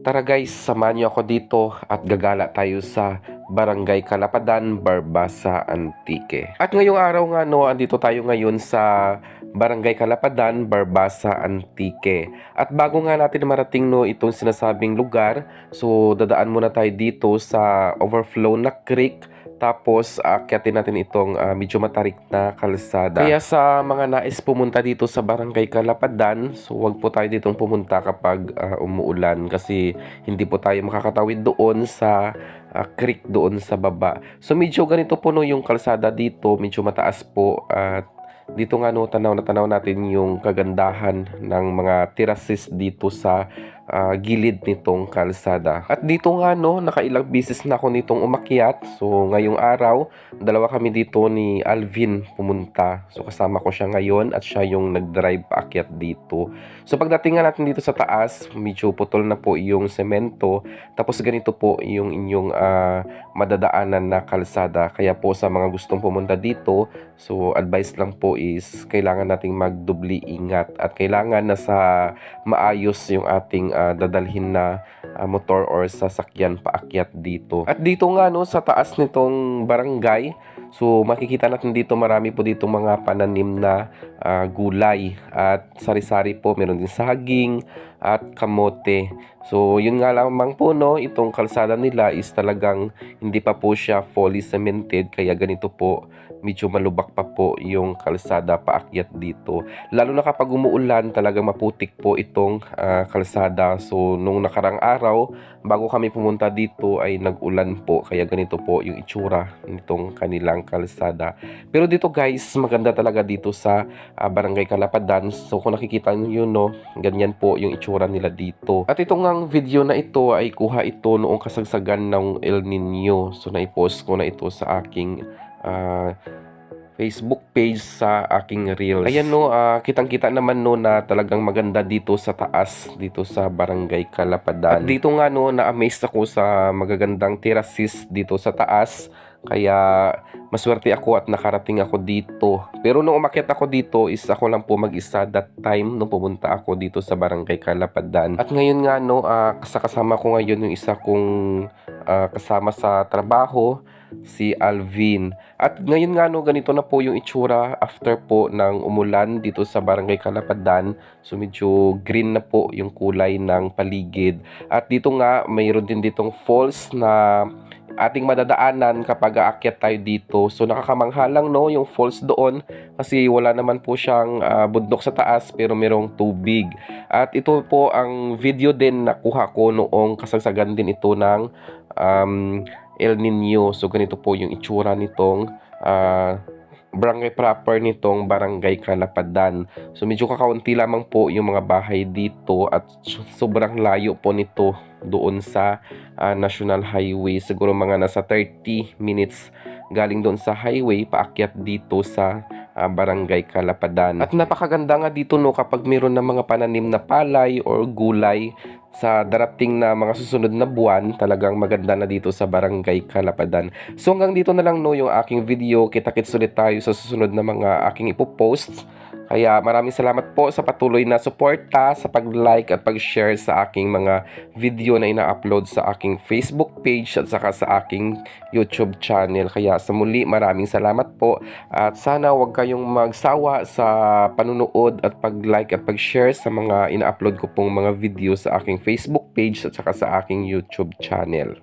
Tara guys, samahan niyo ako dito at gagala tayo sa Barangay Kalapadan, Barbasa, Antique. At ngayong araw nga andito tayo ngayon sa Barangay Kalapadan, Barbasa, Antique. At bago nga natin marating itong sinasabing lugar, so dadaan muna tayo dito sa overflow na creek. Tapos aakyatin natin itong medyo matarik na kalsada. Kaya sa mga nais pumunta dito sa Barangay Kalapadan, so wag po tayo ditong pumunta kapag umuulan kasi hindi po tayo makakatawid doon sa creek doon sa baba. So medyo ganito po yung kalsada dito, medyo mataas po at dito nga tanaw na tanaw natin yung kagandahan ng mga terraces dito sa gilid nitong kalsada. At dito nga nakailang beses na ako nitong umakyat. So ngayong araw, dalawa kami dito ni Alvin pumunta. So kasama ko siya ngayon at siya yung nag-drive paakyat dito. So pagdating nga natin dito sa taas, medyo putol na po yung semento. Tapos ganito po yung inyong madadaanan na kalsada. Kaya po sa mga gustong pumunta dito, so advice lang po is kailangan nating magdubli ingat at kailangan na sa maayos yung ating dadalhin na motor or sasakyan paakyat dito. At dito nga sa taas nitong barangay, so makikita natin dito marami po dito mga pananim na gulay at sari-sari po, meron din saging at kamote. So yun nga lamang po itong kalsada nila is talagang hindi pa po siya fully cemented kaya ganito po, medyo malubak pa po yung kalsada paakyat dito. Lalo na kapag umuulan, talagang maputik po itong kalsada. So nung nakarang araw, bago kami pumunta dito ay nag-ulan po. Kaya ganito po yung itsura nitong kanilang kalsada. Pero dito guys, maganda talaga dito sa Barangay Kalapadan. So kung nakikita niyo ganyan po yung itsura nila dito. At itong ang video na ito ay kuha ito noong kasagsagan ng El Nino. So naipost ko na ito sa aking Facebook page sa aking reels. Ayan kitang-kita naman na talagang maganda dito sa taas, dito sa Barangay Kalapadan. At dito nga na-amaze ako sa magagandang terraces dito sa taas. Kaya maswerte ako at nakarating ako dito. Pero nung umakyat ako dito is ako lang po mag-isa that time nung pumunta ako dito sa Barangay Kalapadan. At ngayon nga kasama ko ngayon yung isa kong kasama sa trabaho, si Alvin. At ngayon nga ganito na po yung itsura after po ng umulan dito sa Barangay Kalapadan. So medyo green na po yung kulay ng paligid. At dito nga mayroon din ditong falls na ating madadaanan kapag aakyat tayo dito. So nakakamangha lang yung falls doon kasi wala naman po siyang bundok sa taas pero merong tubig. At ito po ang video din na kuha ko noong kasagsagan din ito ng El Nino. So ganito po yung itsura nitong barangay proper nitong Barangay Kalapadan. So medyo kakaunti lamang po yung mga bahay dito at sobrang layo po nito doon sa National Highway. Siguro mga nasa 30 minutes galing doon sa highway paakyat dito sa Barangay Kalapadan. At napakaganda nga dito kapag mayroon na mga pananim na palay or gulay sa darating na mga susunod na buwan, talagang maganda na dito sa Barangay Kalapadan. So hanggang dito na lang yung aking video. Kita-kits ulit tayo sa susunod na mga aking ipopost. Kaya maraming salamat po sa patuloy na suporta, sa pag-like at pag-share sa aking mga video na ina-upload sa aking Facebook page at saka sa aking YouTube channel. Kaya sa muli, maraming salamat po at sana huwag kayong magsawa sa panunood at pag-like at pag-share sa mga ina-upload ko pong mga video sa aking Facebook page at saka sa aking YouTube channel.